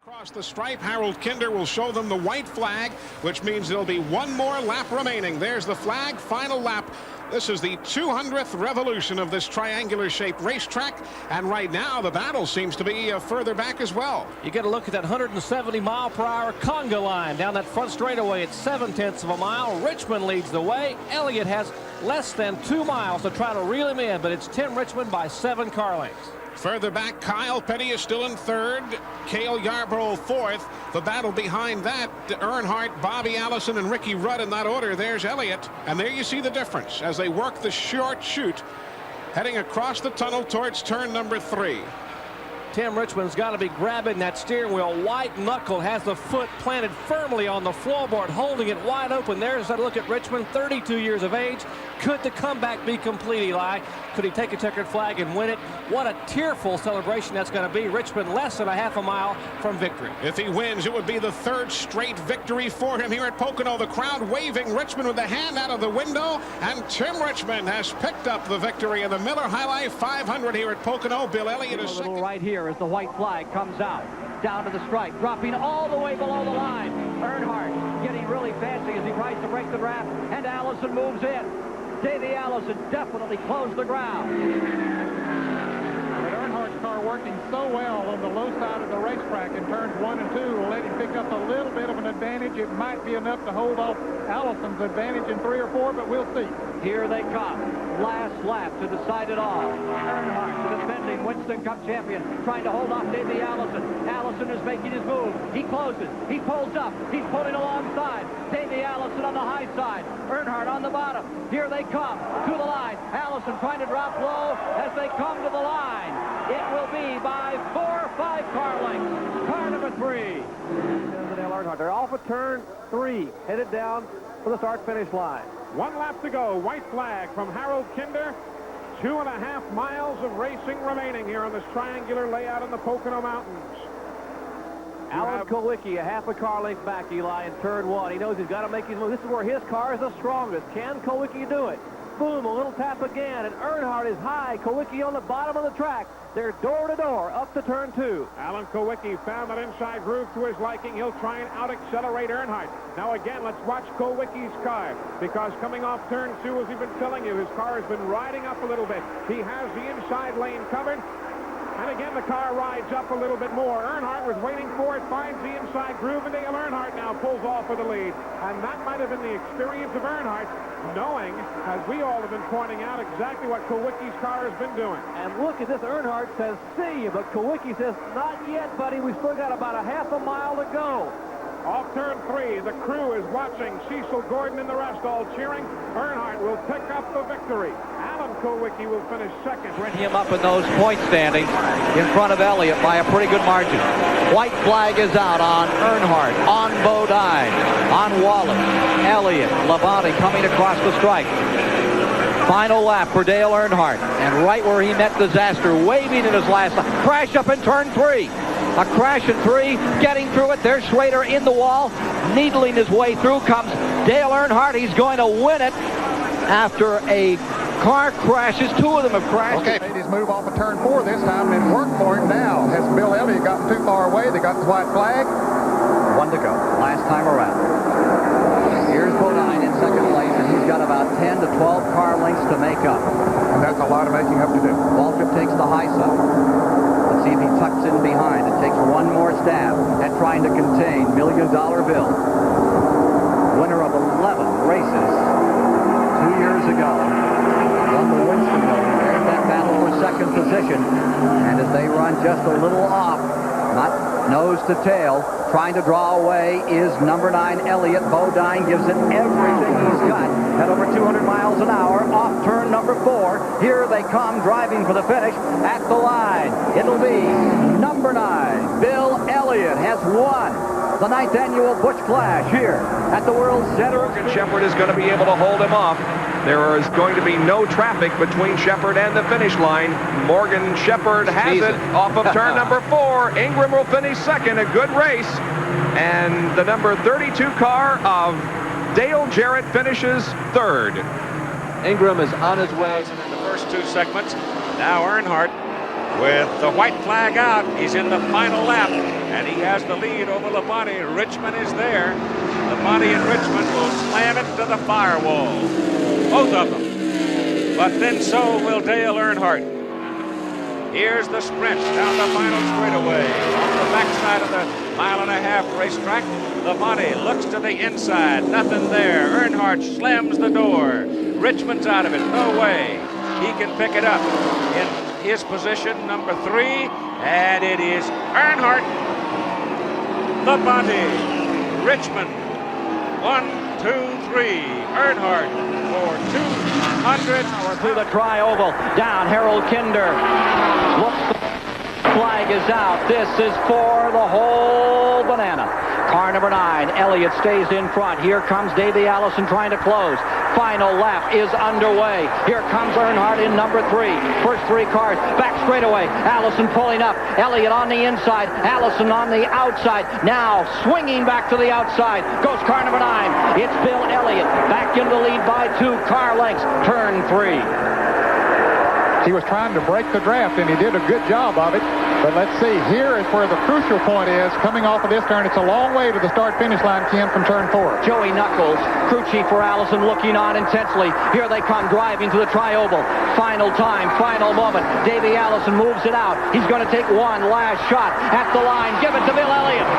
Across the stripe, Harold Kinder will show them the white flag, which means there'll be one more lap remaining. There's the flag, final lap. This is the 200th revolution of this triangular-shaped racetrack, and right now the battle seems to be further back as well. You get a look at that 170-mile-per-hour conga line down that front straightaway at 0.7 of a mile. Richmond leads the way. Elliot has less than 2 miles to try to reel him in, but it's Tim Richmond by 7 car lengths. Further back, Kyle Petty is still in third. Cale Yarborough fourth. The battle behind that, Earnhardt, Bobby Allison, and Ricky Rudd in that order. There's Elliot. And there you see the difference as they work the short chute, heading across the tunnel towards turn number 3. Tim Richmond's got to be grabbing that steering wheel. White knuckle has the foot planted firmly on the floorboard, holding it wide open. There's a look at Richmond, 32 years of age. Could the comeback be complete, Eli? Could he take a checkered flag and win it? What a tearful celebration that's going to be. Richmond less than a half a mile from victory. If he wins, it would be the 3rd straight victory for him here at Pocono. The crowd waving Richmond with the hand out of the window, and Tim Richmond has picked up the victory in the Miller High Life 500 here at Pocono. Bill Elliott is second. Right here as the white flag comes out, down to the stripe, dropping all the way below the line. Earnhardt getting really fancy as he tries to break the draft, and Allison moves in. Davey Allison definitely closed the ground. But Earnhardt's car working so well on the low side of the racetrack in turns 1 and 2 will let him pick up a little bit of an advantage. It might be enough to hold off Allison's advantage in 3 or 4, but we'll see. Here they come. Last lap to decide it all. Earnhardt, the defending Winston Cup champion, trying to hold off Davey Allison. Allison is making his move. He closes. He pulls up. He's pulling alongside. Davey Allison on the high side. Earnhardt on the bottom. Here they come to the line. Allison trying to drop low as they come to the line. It will be by 4 or 5 car lengths. Car number 3. Earnhardt. They're off of turn 3, headed down for the start-finish line. 1 lap to go. White flag from Harold Kinder. 2.5 miles of racing remaining here on this triangular layout in the Pocono Mountains. Alan Kulwicki, a half a car length back, Eli, in turn 1. He knows he's got to make his move. This is where his car is the strongest. Can Kulwicki do it? Boom, a little tap again, and Earnhardt is high. Kulwicki on the bottom of the track. They're door to door up to turn 2. Alan Kulwicki found that inside groove to his liking. He'll try and out-accelerate Earnhardt. Now again, let's watch Kulwicki's car, because coming off turn 2, as we've been telling you, his car has been riding up a little bit. He has the inside lane covered. And again, the car rides up a little bit more. Earnhardt was waiting for it, finds the inside groove, and Dale Earnhardt now pulls off for the lead. And that might have been the experience of Earnhardt, knowing, as we all have been pointing out, exactly what Kulwicki's car has been doing. And look at this. Earnhardt says, see you, but Kulwicki says, not yet, buddy. We've still got about a half a mile to go. Off turn 3, the crew is watching. Cecil Gordon and the rest all cheering. Earnhardt will pick up the victory. Alan Kulwicki will finish second. Bring him up in those point standings in front of Elliot by a pretty good margin. White flag is out on Earnhardt, on Bodine, on Wallace, Elliot, Labonte coming across the stripe. Final lap for Dale Earnhardt, and right where he met disaster, waving in his last lap. Crash up in turn 3. A crash in 3, getting through it. There's Schrader in the wall, needling his way through. Comes Dale Earnhardt. He's going to win it after a car crashes. 2 of them have crashed. Okay, made his move off of turn 4 this time, and it worked for him now. Has Bill Elliott gotten too far away? They got the white flag. 1 to go, last time around. Here's Bodine in second place, and he's got about 10 to 12 car lengths to make up. And that's a lot of making up to do. Waltrip takes the high side. Let's see if he tucks in behind. It takes one more stab at trying to contain $1 Million Bill. Winner of 11 races 2 years ago. Won the Winston Cup. There's that battle for second position. And as they run just a little off, not nose to tail, trying to draw away is number 9 Elliot. Bodine gives it everything he's got at over 200 miles an hour off turn number 4. Here they come driving for the finish at the line. It'll be number 9 Bill Elliott has won the 9th annual Butch Clash here at the World Center. Morgan Shepherd is going to be able to hold him off. There is going to be no traffic between Shepherd and the finish line. Morgan Shepherd has it off of turn number 4. Ingram will finish second. A good race. And the number 32 car of Dale Jarrett finishes 3rd. Ingram is on his way. In the first 2 segments. Now Earnhardt With the white flag out, he's in the final lap, and he has the lead over Labonte. Richmond is there. Labonte and Richmond will slam it to the firewall. Both of them. But then so will Dale Earnhardt. Here's the sprint down the final straightaway. On the backside of the mile-and-a-half racetrack, Labonte looks to the inside. Nothing there. Earnhardt slams the door. Richmond's out of it. No way. He can pick it up in his position, number 3, and it is Earnhardt, Labonte, Richmond, 1, 2, 3. Earnhardt for 200. Through the tri-oval, down Harold Kinder. Look, the flag is out. This is for the whole banana. Car number 9, Elliot stays in front. Here comes Davey Allison trying to close. Final lap is underway. Here comes Earnhardt in number 3. First 3 cars back straightaway. Allison pulling up. Elliot on the inside. Allison on the outside. Now swinging back to the outside goes car number 9. It's Bill Elliott back into the lead by 2 car lengths. Turn 3. He was trying to break the draft, and he did a good job of it. But let's see, here is where the crucial point is. Coming off of this turn, it's a long way to the start-finish line, Ken, from turn 4. Joey Knuckles, crew chief for Allison, looking on intensely. Here they come, driving to the tri-oval. Final time, final moment. Davey Allison moves it out. He's going to take one last shot at the line. Give it to Bill Elliott.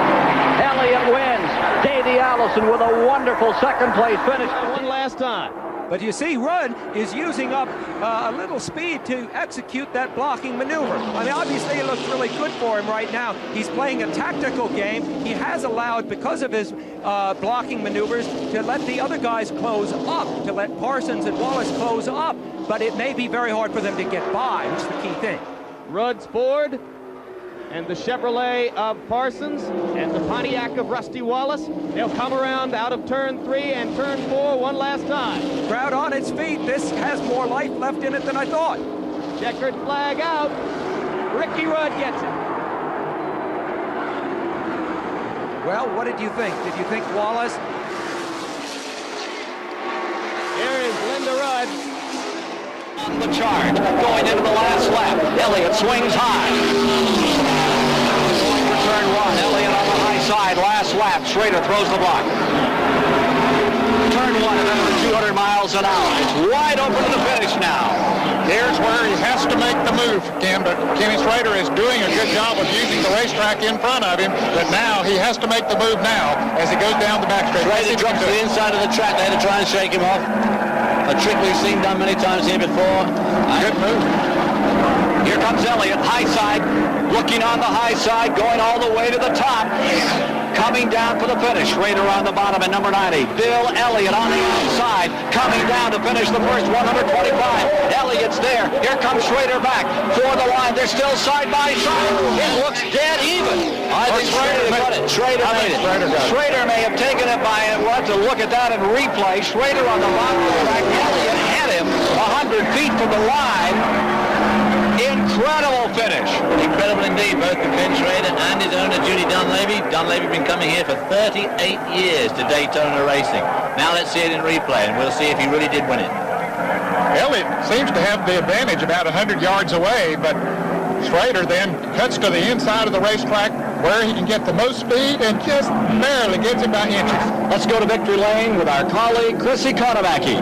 Elliott wins. Davey Allison with a wonderful second-place finish. One last time. But you see, Rudd is using up a little speed to execute that blocking maneuver. I mean, obviously, it looks really good for him right now. He's playing a tactical game. He has allowed, because of his blocking maneuvers, to let the other guys close up, to let Parsons and Wallace close up. But it may be very hard for them to get by, which is the key thing. Rudd's Ford and the Chevrolet of Parsons and the Pontiac of Rusty Wallace. They'll come around out of turn 3 and turn 4 one last time. Crowd on its feet. This has more life left in it than I thought. Checkered flag out. Ricky Rudd gets it. Well, what did you think? Did you think Wallace? Here is Linda Rudd. On the charge, going into the last lap. Elliott swings high. Turn 1, Elliott on the high side, last lap. Schrader throws the block. Turn 1 and then 200 miles an hour. It's wide open to the finish now. Here's where he has to make the move, Ken, but Kenny Schrader is doing a good job of using the racetrack in front of him, but now he has to make the move now as he goes down the back straight. Schrader drops to the inside of the track there to try and shake him off. A trick we've seen done many times here before. Good move. Here comes Elliott, high side, looking on the high side, going all the way to the top. Coming down for the finish. Schrader on the bottom at number 90. Bill Elliott on the outside, coming down to finish the first 125. Elliott's there. Here comes Schrader back for the line. They're still side by side. It looks dead even. I think Schrader got it. Schrader made it. Schrader may have taken it by it. We'll have to look at that and replay. Schrader on the bottom of the track. Elliott had him 100 feet from the line. Incredible finish. Incredible indeed, both to Ben Schrader and his owner, Judy Dunleavy. Dunleavy been coming here for 38 years to Daytona Racing. Now let's see it in replay, and we'll see if he really did win it. Elliott seems to have the advantage about 100 yards away, but Schrader then cuts to the inside of the racetrack where he can get the most speed and just barely gets it by inches. Let's go to victory lane with our colleague, Chrissy Konowacki.